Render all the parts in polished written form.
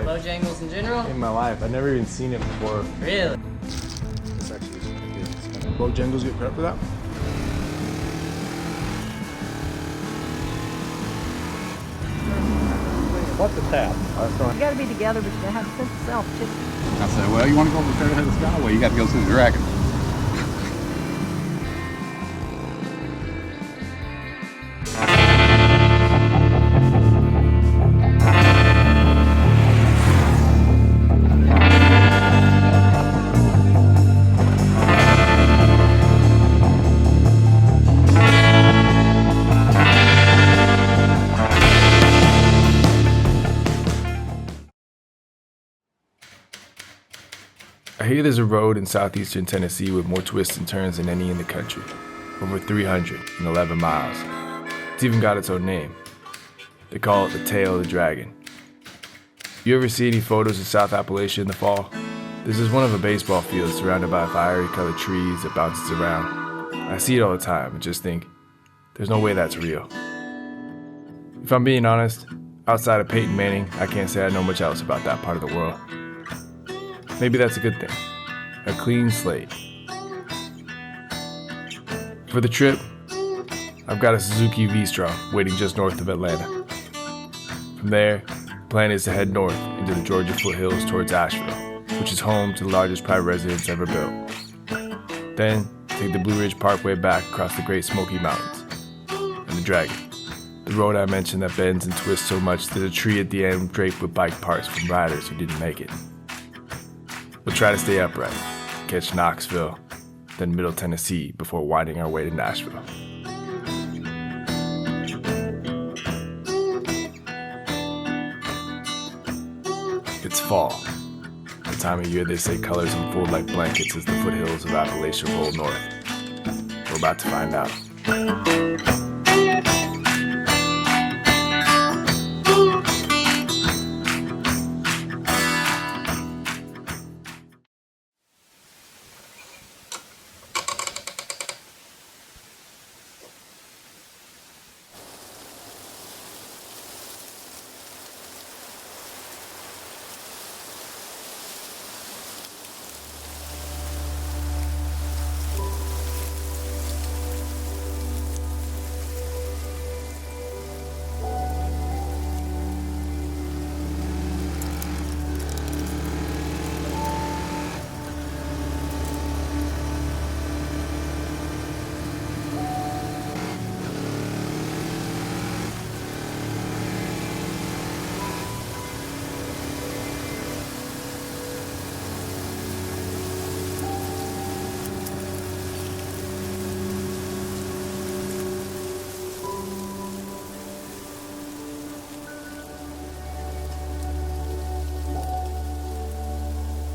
life. Bojangles in general? In my life. I've never even seen it before. Really? This actually is pretty good. Bojangles get credit for that? What's the tap? You gotta be together, but you gotta have a sense of self, too. I said, well, you want to go over the Cherohala Skyway, you got to go through the Dragon. I hear there's a road in southeastern Tennessee with more twists and turns than any in the country. Over 311 miles. It's even got its own name. They call it the Tail of the Dragon. You ever see any photos of South Appalachia in the fall? This is one of a baseball field surrounded by fiery colored trees that bounces around. I see it all the time and just think, there's no way that's real. If I'm being honest, outside of Peyton Manning, I can't say I know much else about that part of the world. Maybe that's a good thing. A clean slate. For the trip, I've got a Suzuki V-Strom waiting just north of Atlanta. From there, the plan is to head north into the Georgia foothills towards Asheville, which is home to the largest private residence ever built. Then, take the Blue Ridge Parkway back across the Great Smoky Mountains. And the Dragon, the road I mentioned that bends and twists so much that a tree at the end draped with bike parts from riders who didn't make it. We'll try to stay upright, catch Knoxville, then Middle Tennessee before winding our way to Nashville. It's fall, the time of year they say colors unfold like blankets as the foothills of Appalachia roll north. We're about to find out.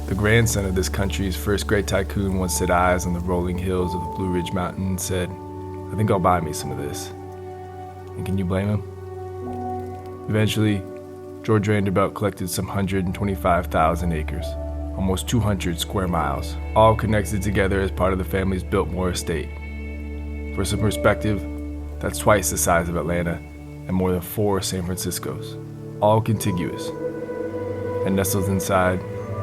The grandson of this country's first great tycoon once set eyes on the rolling hills of the Blue Ridge Mountain and said, I think I'll buy me some of this. And can you blame him? Eventually, George Vanderbilt collected some 125,000 acres, almost 200 square miles, all connected together as part of the family's Biltmore estate. For some perspective, that's twice the size of Atlanta and more than 4 San Franciscos, all contiguous. And nestled inside,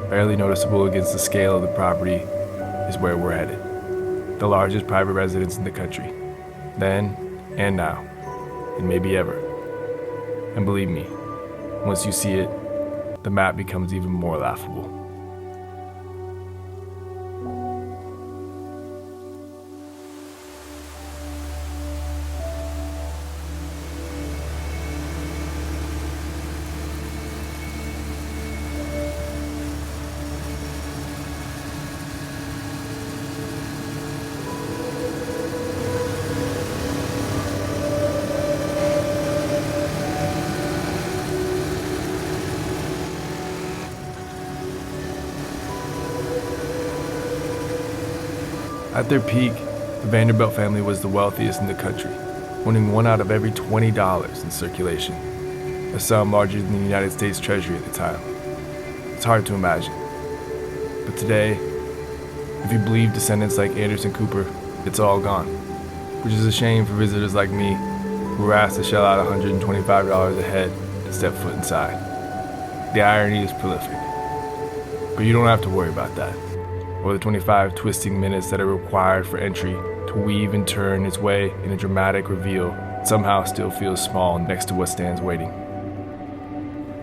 barely noticeable against the scale of the property, is where we're headed. The largest private residence in the country. Then and now, and maybe ever. And believe me, once you see it, the map becomes even more laughable. At their peak, the Vanderbilt family was the wealthiest in the country, owning 1 out of every $20 in circulation, a sum larger than the United States Treasury at the time. It's hard to imagine. But today, if you believe descendants like Anderson Cooper, it's all gone, which is a shame for visitors like me who were asked to shell out $125 a head to step foot inside. The irony is prolific. But you don't have to worry about that, or the 25 twisting minutes that are required for entry to weave and turn its way in a dramatic reveal that somehow still feels small next to what stands waiting.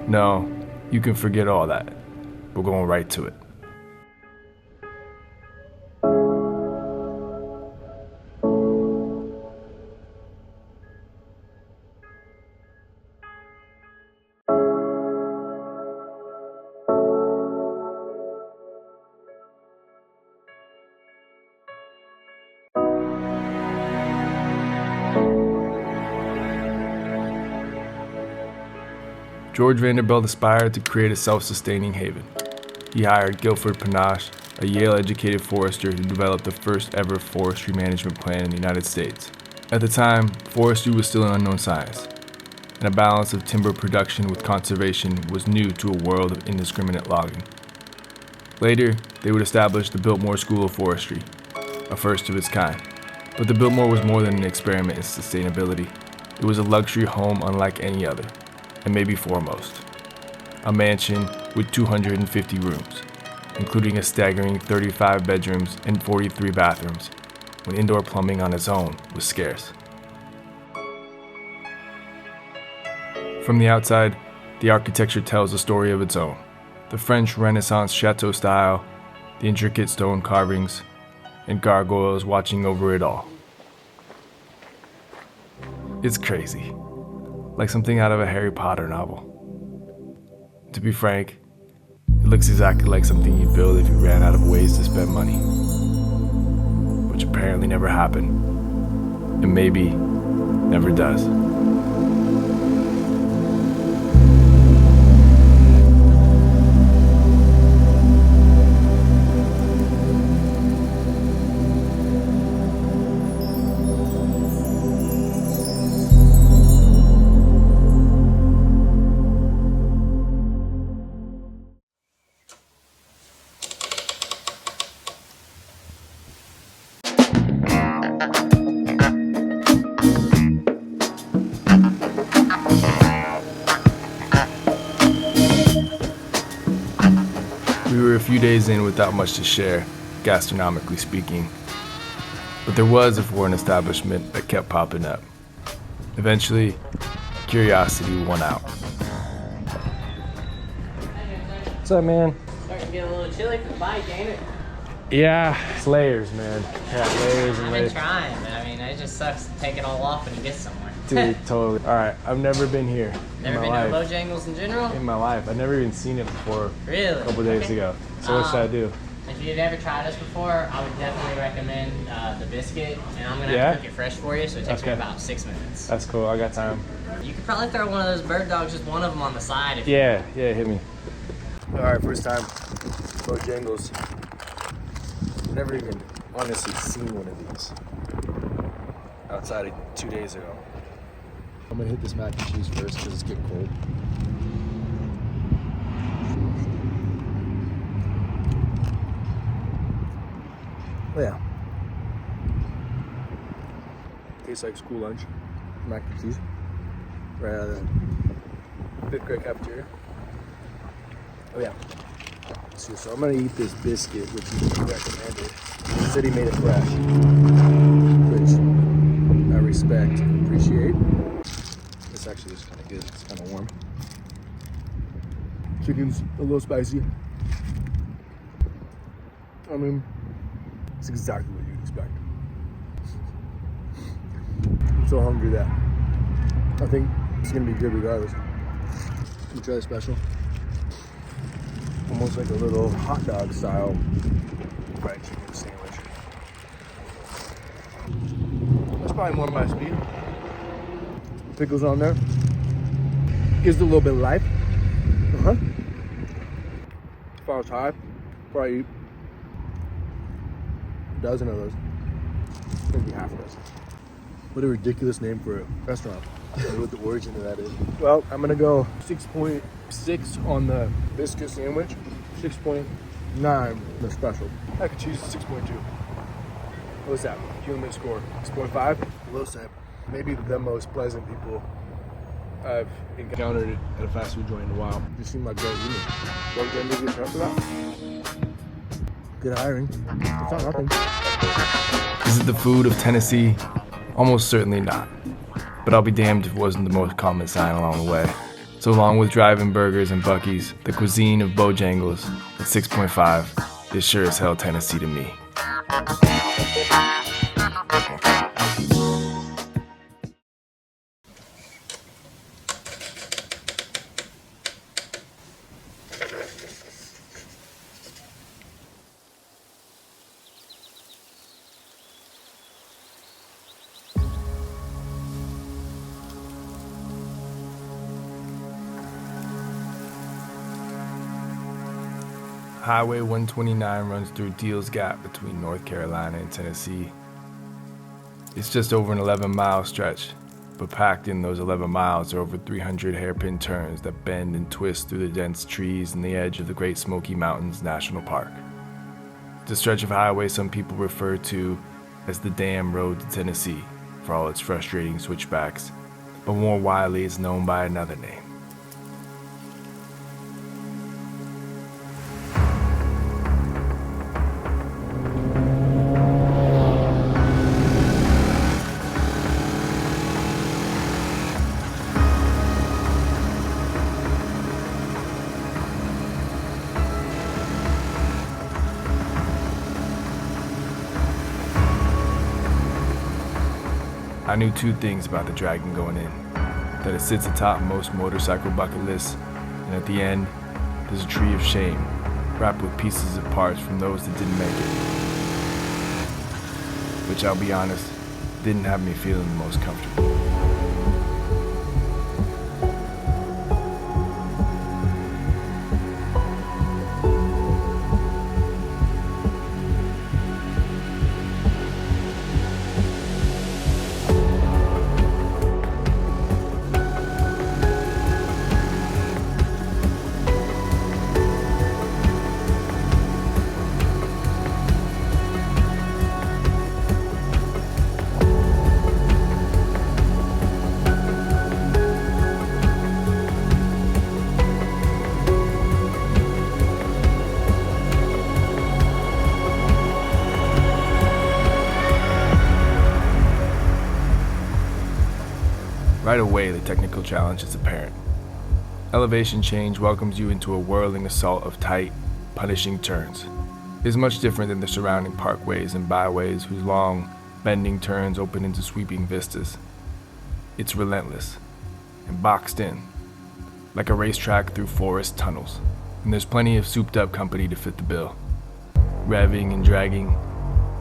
No, you can forget all that. We're going right to it. George Vanderbilt aspired to create a self-sustaining haven. He hired Guilford Panache, a Yale-educated forester who developed the first ever forestry management plan in the United States. At the time, forestry was still an unknown science, and a balance of timber production with conservation was new to a world of indiscriminate logging. Later, they would establish the Biltmore School of Forestry, a first of its kind. But the Biltmore was more than an experiment in sustainability. It was a luxury home unlike any other. And maybe foremost, a mansion with 250 rooms, including a staggering 35 bedrooms and 43 bathrooms, when indoor plumbing on its own was scarce. From the outside, the architecture tells a story of its own. The French Renaissance chateau style, the intricate stone carvings, and gargoyles watching over it all. It's crazy. Like something out of a Harry Potter novel. To be frank, it looks exactly like something you'd build if you ran out of ways to spend money. Which apparently never happened. And maybe never does. We were a few days in without much to share, gastronomically speaking. But there was a foreign establishment that kept popping up. Eventually, curiosity won out. What's up, man? Starting to get a little chilly for the bike, ain't it? Yeah, it's layers, man. Yeah, layers and I've been layers. trying, but I mean, it just sucks to take it all off when you get somewhere. Dude, totally. All right, I've never been here Never in been my to life. Bojangles in general? In my life, I've never even seen it before. Really? A couple days ago. So what should I do? If you've never tried this before, I would definitely recommend the biscuit, and I'm gonna Yeah? have to cook it fresh for you, so it takes me Okay. about 6 minutes. That's cool. I got time. You could probably throw one of those bird dogs, just one of them on the side. If Yeah, hit me. All right, first time Bojangles. Never even honestly seen one of these outside of 2 days ago. I'm gonna hit this mac and cheese first because it's getting cold. Oh, yeah. Tastes like school lunch. Mac and cheese. Right out of the Fifth grade cafeteria. Oh yeah. So I'm gonna eat this biscuit, which he recommended. He said he made it fresh, which I respect and appreciate. This actually is kind of good. It's kind of warm. Chicken's a little spicy. I mean, it's exactly what you'd expect. I'm so hungry that I think it's gonna be good regardless. Let me try the special. Almost like a little hot dog style fried chicken sandwich. That's probably more my speed. Pickles on there. Gives it a little bit of life. If I was high, probably eat a dozen of those. Maybe half a dozen. What a ridiculous name for a restaurant. I don't know what the origin of that is. Well, I'm gonna go 6.6 on the biscuit sandwich, 6.9 the special. Mac and cheese is 6.2. What's that? Human score 6.5. Low side. Maybe the most pleasant people I've encountered it at a fast food joint in a while. Just seemed like great eating. Bojangles get prep for that. Good hiring. It's not nothing. Is it the food of Tennessee? Almost certainly not. But I'll be damned if it wasn't the most common sign along the way. So along with drive-in burgers and Buc-ee's, the cuisine of Bojangles at 6.5 is sure as hell Tennessee to me. Highway 129 runs through Deals Gap between North Carolina and Tennessee. It's just over an 11-mile stretch, but packed in those 11 miles are over 300 hairpin turns that bend and twist through the dense trees and the edge of the Great Smoky Mountains National Park. It's a stretch of highway some people refer to as the Damn Road to Tennessee for all its frustrating switchbacks, but more widely it's known by another name. I knew two things about the Dragon going in: that it sits atop most motorcycle bucket lists, and at the end, there's a tree of shame wrapped with pieces of parts from those that didn't make it. Which, I'll be honest, didn't have me feeling the most comfortable. Right away, the technical challenge is apparent. Elevation change welcomes you into a whirling assault of tight, punishing turns. It is much different than the surrounding parkways and byways whose long, bending turns open into sweeping vistas. It's relentless and boxed in, like a racetrack through forest tunnels, and there's plenty of souped-up company to fit the bill. Revving and dragging,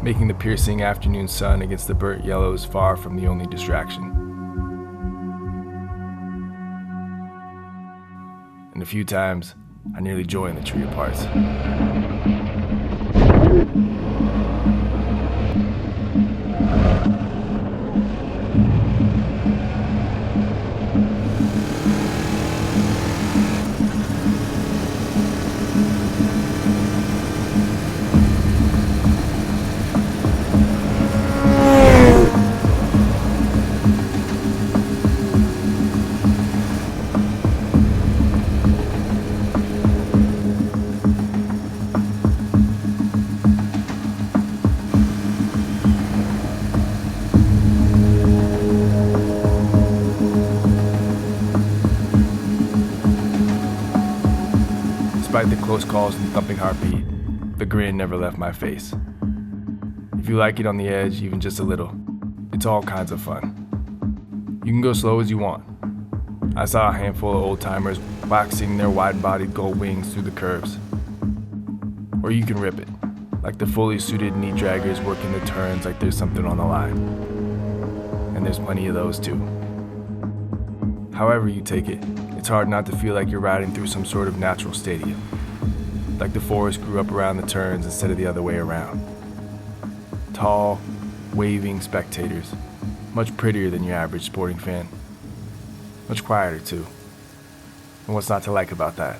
making the piercing afternoon sun against the burnt yellows far from the only distraction. And a few times, I nearly joined the tree of parts. Despite the close calls and thumping heartbeat, the grin never left my face. If you like it on the edge, even just a little, it's all kinds of fun. You can go slow as you want. I saw a handful of old-timers waxing their wide-bodied gold wings through the curves. Or you can rip it, like the fully suited knee draggers working the turns like there's something on the line. And there's plenty of those too. However you take it, it's hard not to feel like you're riding through some sort of natural stadium. Like the forest grew up around the turns instead of the other way around. Tall, waving spectators, much prettier than your average sporting fan. Much quieter too. And what's not to like about that?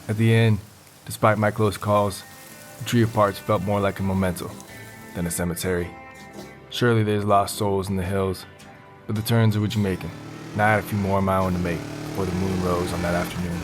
At the end, despite my close calls, the tree of parts felt more like a memento than a cemetery. Surely there's lost souls in the hills, but the turns are what you're making. And I had a few more of my own to make before the moon rose on that afternoon.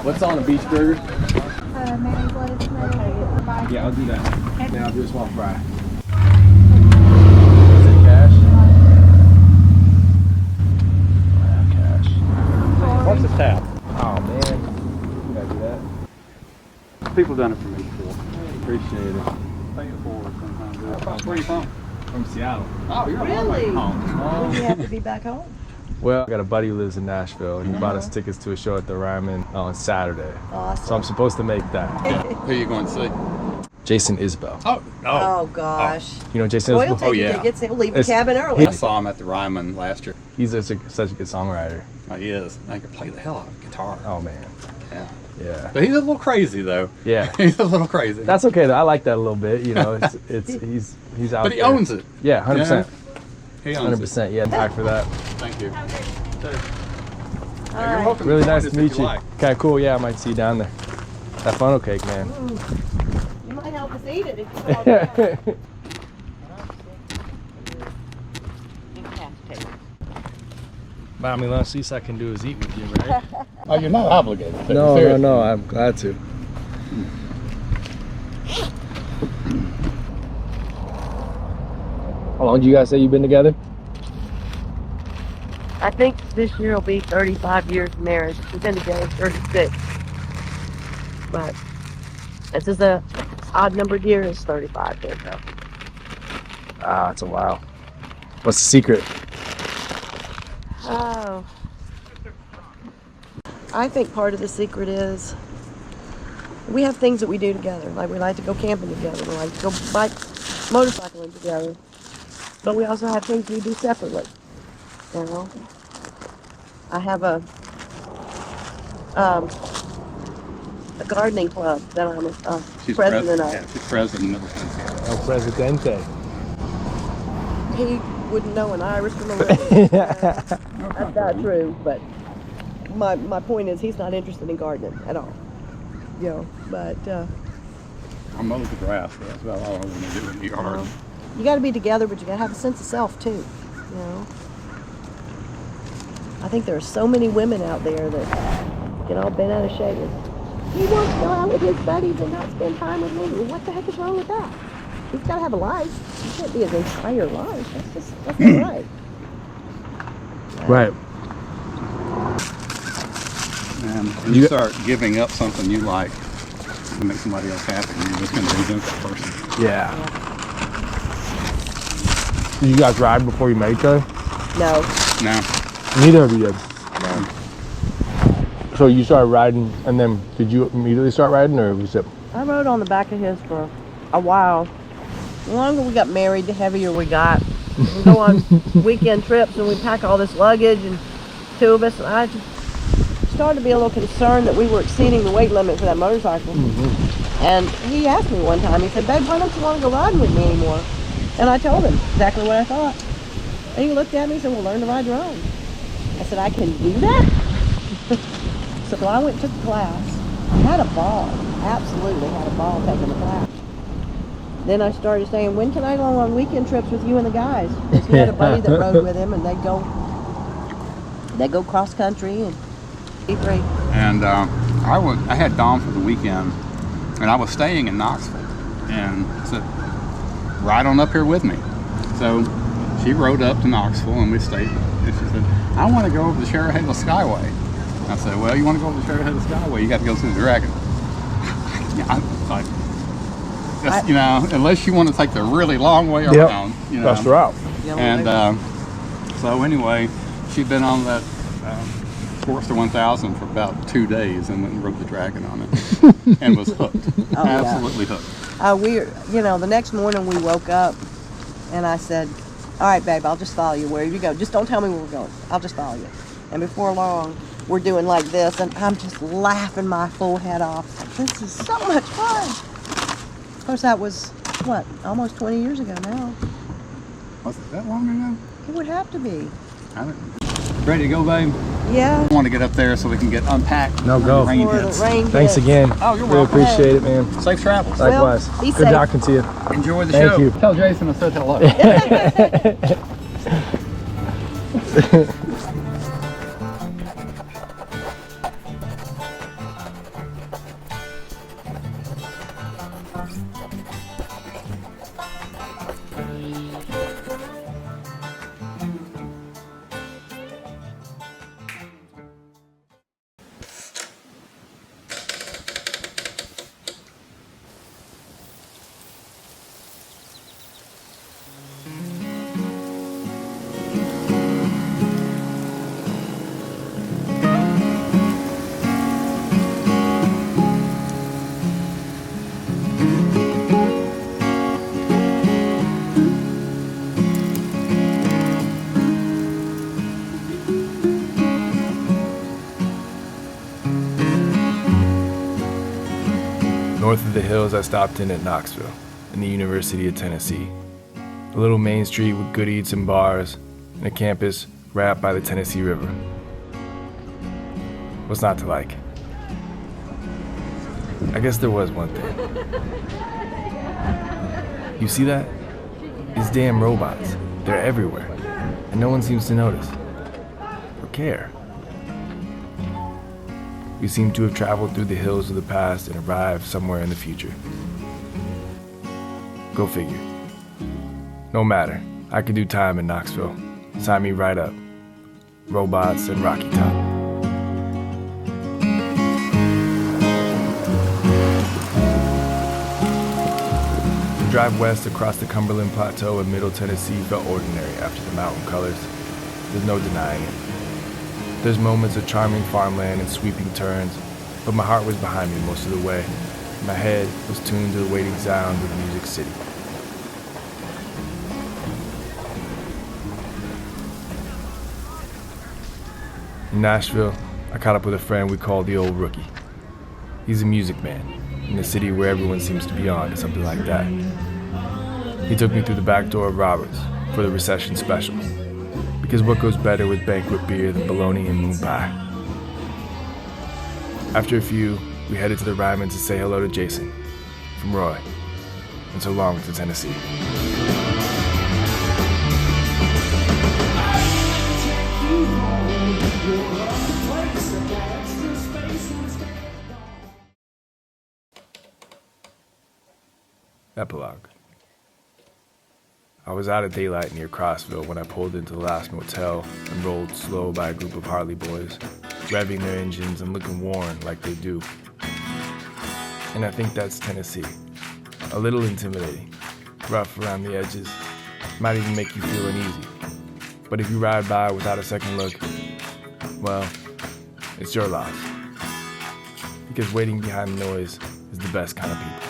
What's on a beach burger? Mayonnaise, lettuce, tomato. Yeah, I'll do that. Then I'll do a small fry. Is it cash? Cash. What's the tap? Oh man, you gotta do that. People done it for me before. Appreciate it. Pay it forward sometimes. Where you from? From Seattle. Oh, you're Really? home. You have to be back home. Well, I got a buddy who lives in Nashville. He bought us tickets to a show at the Ryman on Saturday. Awesome. So I'm supposed to make that. Who are you going to see? Jason Isbell. Oh, Oh gosh. You know Jason Well, he'll Isbell? take yeah. tickets. He'll leave It's- the cabin early. I saw him at the Ryman last year. He's such a good songwriter. Oh, he is. I can play the hell out of guitar. Oh man. Yeah. Yeah. But he's a little crazy, though. Yeah. He's a little crazy. That's okay though. I like that a little bit. You know, it's he's out but he there. owns it. Yeah, 100%. He owns 100%. Yeah, back for that. it. Thank you. All You're right. welcome. Really Join nice us to if meet you. like. Okay, cool. Yeah, I might see you down there. That funnel cake, man. You might help us eat it if you call it. Buy me lunch, least I can do is eat with you, right? Oh, you're not obligated. to. No, Seriously. no, I'm glad to. How long do you guys say you've been together? I think this year will be 35 years of marriage. We've been together 36. But this is a odd numbered year is 35 there though. Ah, it's a while. What's the secret? Oh. I think part of the secret is we have things that we do together. Like we like to go camping together. We like to go bike motorcycling together. But we also have things we do separately. You know? I have a gardening club that I'm She's president of. Yeah, she's president of the El Presidente. He wouldn't know an Irish from a Red. That's not true, but my point is he's not interested in gardening at all. You know, but I mow the grass. That's about all I want to do in the yard. You got to be together, but you got to have a sense of self too. You know. I think there are so many women out there that get all bent out of shape. He wants to go out with his buddies and not spend time with me. Well, what the heck is wrong with that? He's got to have a life. He can't be his entire life. That's not right. Right. And when you start giving up something you like to make somebody else happy, you're just going to resent that person. Yeah. Did you guys ride before you met each other? No. Now, Neither of you did. So you started riding, and then did you immediately start riding, or was it? I rode on the back of his for a while. The longer we got married, the heavier we got. We go on weekend trips and we pack all this luggage, and two of us, and I started to be a little concerned that we were exceeding the weight limit for that motorcycle. And he asked me one time, he said, "Babe, why don't you want to go riding with me anymore?" And I told him exactly what I thought. And he looked at me and said, "Well, learn to ride your own." I said, "I can do that?" So I went and took the class. I had a ball, absolutely had a ball taking the class. Then I started saying, "When can I go on weekend trips with you and the guys?" Because he had a buddy that rode with him, and they'd go cross country and be great. And I had Dawn for the weekend, and I was staying in Knoxville, and said, "Ride on up here with me." So she rode up to Knoxville, and we stayed. And she said, "I want to go over the Cherohala Skyway." I said, "Well, you want to go over the Cherohala Skyway? You got to go through the Dragon." Yeah, I was like, you know, unless you want to take the really long way around, you know. That's the route. And so anyway, she'd been on that Forester 1000 for about 2 days, and then rode the Dragon on it, and was hooked. Absolutely hooked. The next morning we woke up, and I said, "All right, babe, I'll just follow you wherever you go. Just don't tell me where we're going. I'll just follow you." And before long, we're doing like this, and I'm just laughing my full head off. This is so much fun. Of course, that was, what, almost 20 years ago now. Was it that long ago? It would have to be. Ready to go, babe? Yeah. I want to get up there so we can get unpacked. No, go. Rain Before the hits. rain Thanks hits. again. Oh, you're Really welcome. appreciate it, man. Safe travels. Likewise. be Good safe. talking to you. Enjoy the Thank show. you. Tell Jason I said hello. North of the hills, I stopped in at Knoxville, in the University of Tennessee. A little main street with good eats and bars, and a campus right up by the Tennessee River. What's not to like? I guess there was one thing. You see that? These damn robots. They're everywhere, and no one seems to notice or care. We seem to have traveled through the hills of the past and arrived somewhere in the future. Go figure. No matter, I could do time in Knoxville. Sign me right up. Robots and Rocky Top. The drive west across the Cumberland Plateau in Middle Tennessee felt ordinary after the mountain colors. There's no denying it. There's moments of charming farmland and sweeping turns, but my heart was behind me most of the way. My head was tuned to the waiting sounds of Music City. In Nashville, I caught up with a friend we call the Old Rookie. He's a music man, in a city where everyone seems to be on to something like that. He took me through the back door of Robert's for the recession special. Because what goes better with banquet beer than bologna and moon pie? After a few, we headed to the Ryman to say hello to Jason, from Roy, and so long to Tennessee. Epilogue. I was out at daylight near Crossville when I pulled into the last motel and rolled slow by a group of Harley boys, revving their engines and looking worn like they do. And I think that's Tennessee. A little intimidating, rough around the edges, might even make you feel uneasy. But if you ride by without a second look, well, it's your loss. because waiting behind the noise is the best kind of people.